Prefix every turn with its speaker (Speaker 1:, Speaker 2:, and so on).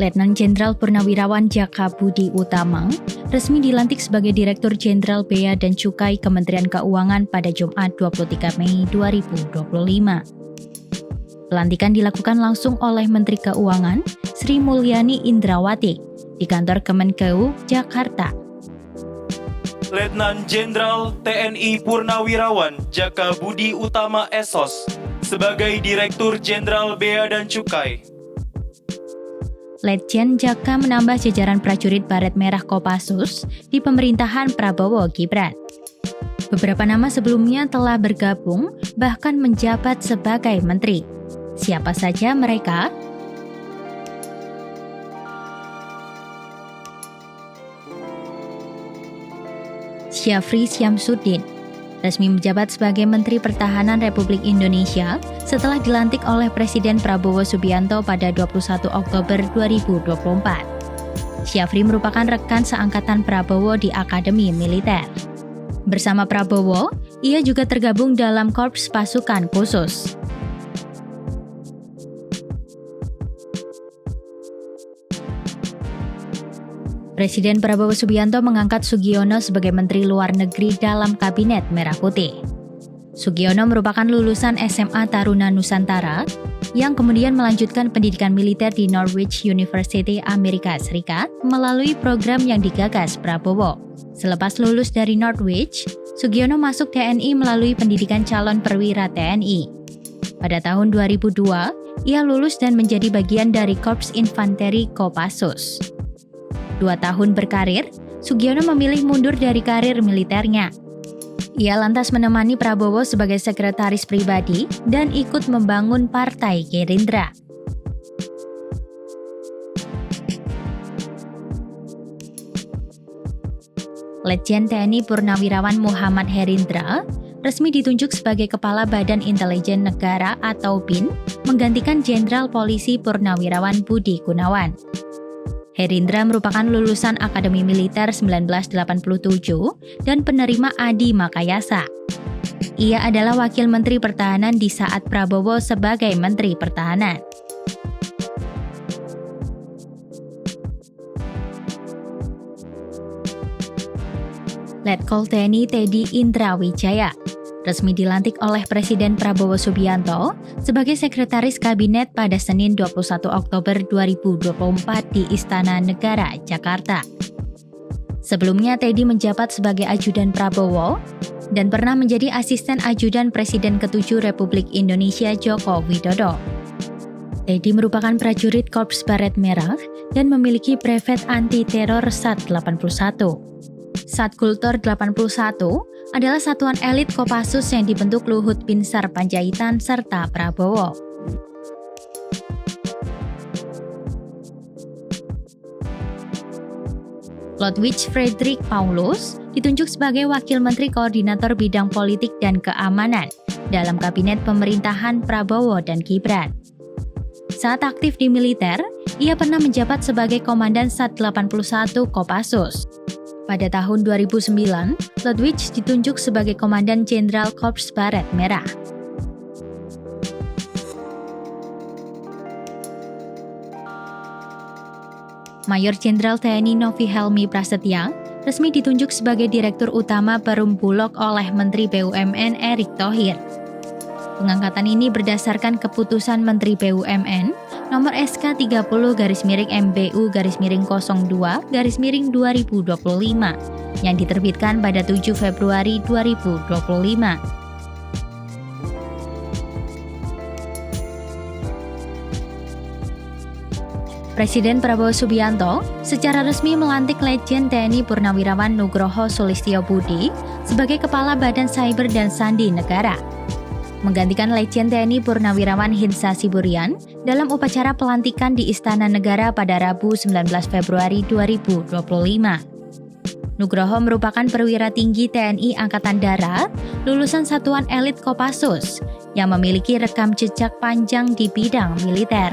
Speaker 1: Letnan Jenderal Purnawirawan Jaka Budi Utama resmi dilantik sebagai Direktur Jenderal Bea dan Cukai Kementerian Keuangan pada Jumat 23 Mei 2025. Pelantikan dilakukan langsung oleh Menteri Keuangan Sri Mulyani Indrawati di kantor Kemenkeu, Jakarta.
Speaker 2: Letnan Jenderal TNI Purnawirawan Jaka Budi Utama SOS sebagai Direktur Jenderal Bea dan Cukai.
Speaker 1: Letjen Jaka menambah jajaran prajurit Baret Merah Kopassus di pemerintahan Prabowo Gibran. Beberapa nama sebelumnya telah bergabung, bahkan menjabat sebagai menteri. Siapa saja mereka? Syafri Syamsuddin resmi menjabat sebagai Menteri Pertahanan Republik Indonesia setelah dilantik oleh Presiden Prabowo Subianto pada 21 Oktober 2024. Syafri merupakan rekan seangkatan Prabowo di Akademi Militer. Bersama Prabowo, ia juga tergabung dalam Korps Pasukan Khusus. Presiden Prabowo Subianto mengangkat Sugiono sebagai Menteri Luar Negeri dalam Kabinet Merah Putih. Sugiono merupakan lulusan SMA Taruna Nusantara yang kemudian melanjutkan pendidikan militer di Norwich University, Amerika Serikat melalui program yang digagas Prabowo. Selepas lulus dari Norwich, Sugiono masuk TNI melalui pendidikan calon perwira TNI. Pada tahun 2002, ia lulus dan menjadi bagian dari Korps Infanteri Kopassus. 2 tahun berkarir, Sugiono memilih mundur dari karir militernya. Ia lantas menemani Prabowo sebagai sekretaris pribadi dan ikut membangun Partai Gerindra. Letjen TNI Purnawirawan Muhammad Herindra resmi ditunjuk sebagai Kepala Badan Intelijen Negara atau BIN, menggantikan Jenderal Polisi Purnawirawan Budi Gunawan. Herindra merupakan lulusan Akademi Militer 1987 dan penerima Adi Makayasa. Ia adalah Wakil Menteri Pertahanan di saat Prabowo sebagai Menteri Pertahanan. Letkol TNI Teddy Indrawijaya resmi dilantik oleh Presiden Prabowo Subianto sebagai Sekretaris Kabinet pada Senin 21 Oktober 2024 di Istana Negara, Jakarta. Sebelumnya Teddy menjabat sebagai ajudan Prabowo dan pernah menjadi asisten ajudan Presiden ke-7 Republik Indonesia Joko Widodo. Teddy merupakan prajurit Korps Baret Merah dan memiliki brevet anti-teror SAT 81. Satkultur 81 adalah satuan elit Kopassus yang dibentuk Luhut Binsar Panjaitan serta Prabowo. Ludwig Friedrich Paulus ditunjuk sebagai Wakil Menteri Koordinator Bidang Politik dan Keamanan dalam Kabinet Pemerintahan Prabowo dan Gibran. Saat aktif di militer, ia pernah menjabat sebagai Komandan SAT 81 Kopassus. Pada tahun 2009, Ludwig ditunjuk sebagai Komandan Jenderal Korps Baret Merah. Mayor Jenderal TNI Novi Helmi Prasetya resmi ditunjuk sebagai Direktur Utama Perum Bulog oleh Menteri BUMN Erick Thohir. Pengangkatan ini berdasarkan keputusan Menteri BUMN nomor SK 30-MBU-02-2025 yang diterbitkan pada 7 Februari 2025. Presiden Prabowo Subianto secara resmi melantik Letjen TNI Purnawirawan Nugroho Sulistyo Budi sebagai Kepala Badan Cyber dan Sandi Negara, menggantikan Letjen TNI Purnawirawan Hinsa Siburian dalam upacara pelantikan di Istana Negara pada Rabu 19 Februari 2025. Nugroho merupakan perwira tinggi TNI Angkatan Darat, lulusan satuan elit Kopassus, yang memiliki rekam jejak panjang di bidang militer.